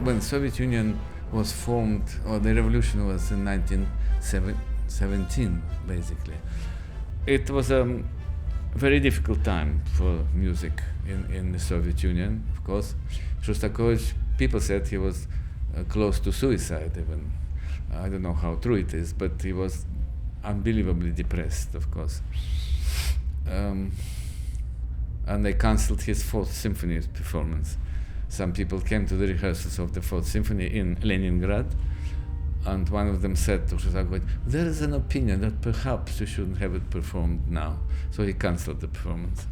when Soviet Union was formed, or the revolution was in 1917, basically. It was a very difficult time for music in the Soviet Union, of course. Shostakovich, people said he was close to suicide even. I don't know how true it is, but he was unbelievably depressed, of course. And they cancelled his Fourth Symphony performance. Some people came to the rehearsals of the Fourth Symphony in Leningrad, and one of them said to Shostakovich, "There is an opinion that perhaps you shouldn't have it performed now." So he cancelled the performance.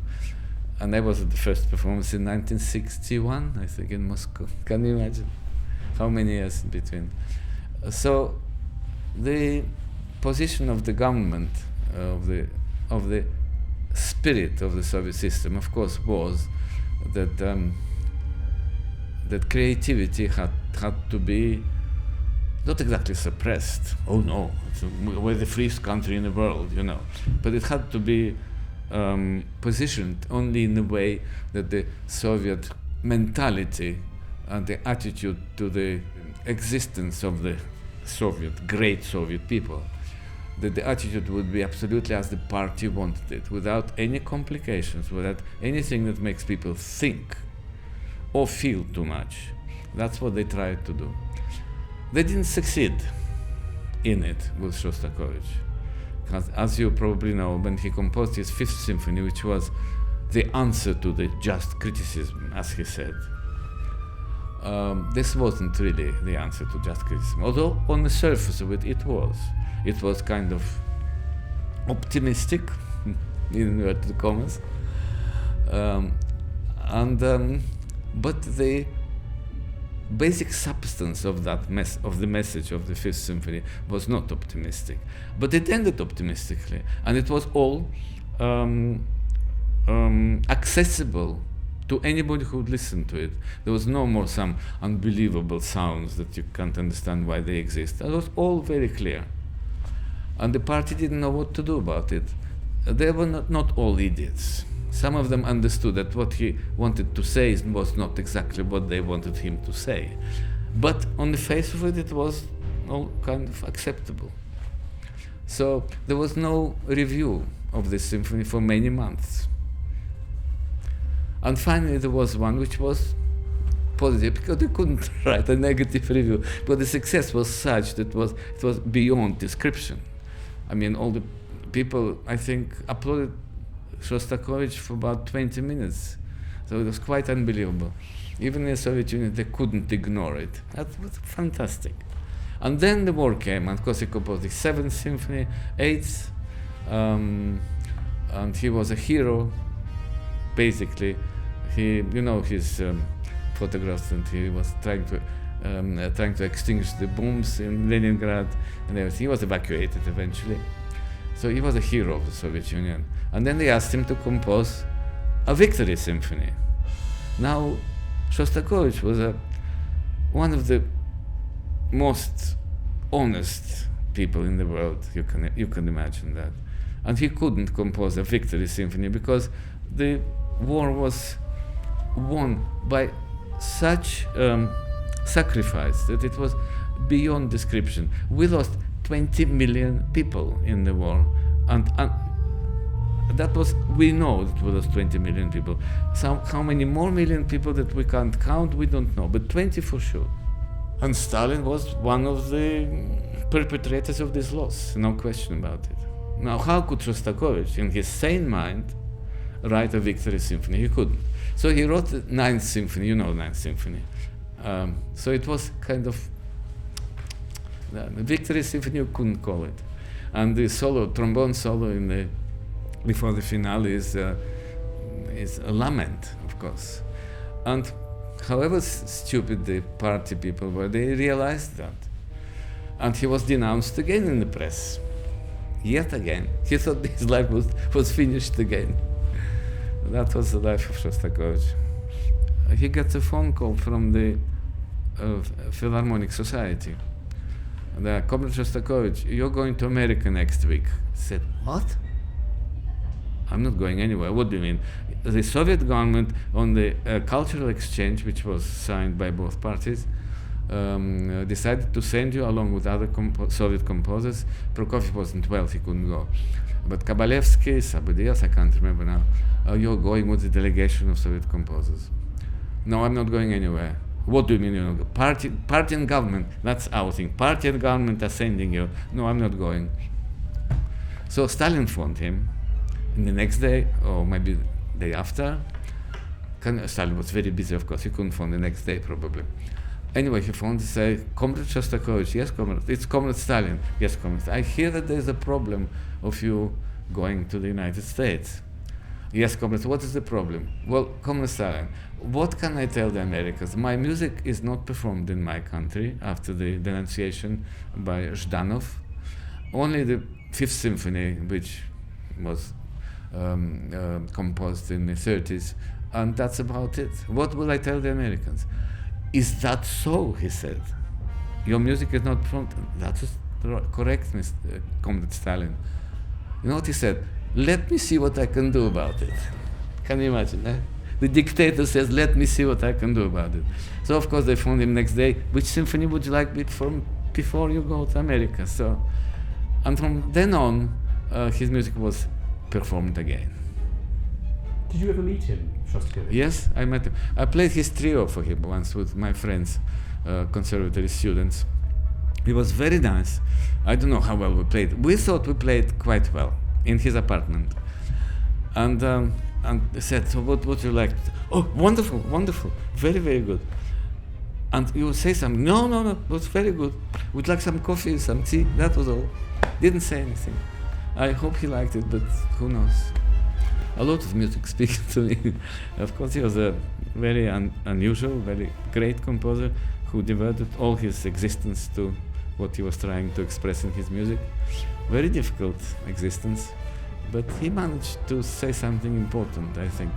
And that was the first performance in 1961, I think, in Moscow. Can you imagine how many years in between? So the position of the government, of the spirit of the Soviet system, of course, was that that creativity had to be not exactly suppressed. Oh no, we're the freest country in the world, you know. But it had to be positioned only in a way that the Soviet mentality and the attitude to the existence of the great Soviet people, that the attitude would be absolutely as the party wanted it, without any complications, without anything that makes people think or feel too much. That's what they tried to do. They didn't succeed in it with Shostakovich. Because, as you probably know, when he composed his Fifth Symphony, which was the answer to the just criticism, as he said, this wasn't really the answer to just criticism, although on the surface of it, it was. It was kind of optimistic, in inverted commas, but the basic substance of that of the message of the Fifth Symphony was not optimistic. But it ended optimistically, and it was all accessible to anybody who would listen to it. There was no more some unbelievable sounds that you can't understand why they exist. It was all very clear. And the party didn't know what to do about it. They were not all idiots. Some of them understood that what he wanted to say was not exactly what they wanted him to say. But on the face of it, it was all kind of acceptable. So there was no review of this symphony for many months. And finally there was one which was positive, because they couldn't write a negative review. But the success was such that it was beyond description. I mean, all the people, I think, applauded Shostakovich for about 20 minutes. So it was quite unbelievable. Even in the Soviet Union, they couldn't ignore it. That was fantastic. And then the war came, and of course he composed the Seventh Symphony, Eighth, and he was a hero, basically. You know his photographs, and he was trying to extinguish the bombs in Leningrad and everything. He was evacuated eventually. So he was a hero of the Soviet Union. And then they asked him to compose a Victory Symphony. Now, Shostakovich was one of the most honest people in the world. You can imagine that. And he couldn't compose a Victory Symphony because the war was won by such sacrifice that it was beyond description. We lost 20 million people in the war, and that was, we know that we lost 20 million people. How many more million people that we can't count, we don't know, but 20 for sure. And Stalin was one of the perpetrators of this loss, no question about it. Now, how could Shostakovich, in his sane mind, write a Victory Symphony? He couldn't. So he wrote the Ninth Symphony, you know Ninth Symphony. So it was kind of, the Victory Symphony, you couldn't call it. And the trombone solo before the finale is a lament, of course. And however stupid the party people were, they realized that. And he was denounced again in the press. Yet again. He thought his life was finished again. That was the life of Shostakovich. He got a phone call from the Philharmonic Society. Comrade Shostakovich, you're going to America next week. I said, what? I'm not going anywhere. What do you mean? The Soviet government, on the cultural exchange, which was signed by both parties, decided to send you along with other Soviet composers. Prokofiev wasn't well, he couldn't go. But Kabalevsky, somebody else, I can't remember now, you're going with the delegation of Soviet composers. No, I'm not going anywhere. What do you mean you're not going? Party and government, that's our thing. Party and government are sending you. No, I'm not going. So Stalin phoned him, and the next day, or maybe the day after, Stalin was very busy, of course, he couldn't phone the next day probably. Anyway, he phoned to say, Comrade Shostakovich, yes, Comrade, it's Comrade Stalin, yes, Comrade. I hear that there's a problem of you going to the United States. Yes, Comrade, what is the problem? Well, Comrade Stalin, what can I tell the Americans? My music is not performed in my country after the denunciation by Zhdanov. Only the Fifth Symphony, which was composed in the 30s, and that's about it. What will I tell the Americans? Is that so? He said. Your music is not performed. That is correct, Mr. Comrade Stalin. You know what he said? Let me see what I can do about it. Can you imagine? Eh? The dictator says, let me see what I can do about it. So of course they phoned him next day, which symphony would you like before you go to America? So, and from then on, his music was performed again. Did you ever meet him, Shostakovich? Yes, I met him. I played his trio for him once with my friends, conservatory students. He was very nice. I don't know how well we played. We thought we played quite well in his apartment. And they said, so what would you like? Oh, wonderful, wonderful, very, very good. And you would say something, no, it was very good. We'd like some coffee, some tea, that was all. Didn't say anything. I hope he liked it, but who knows? A lot of music speaking to me. Of course, he was a very unusual, very great composer who devoted all his existence to what he was trying to express in his music. Very difficult existence, but he managed to say something important, I think.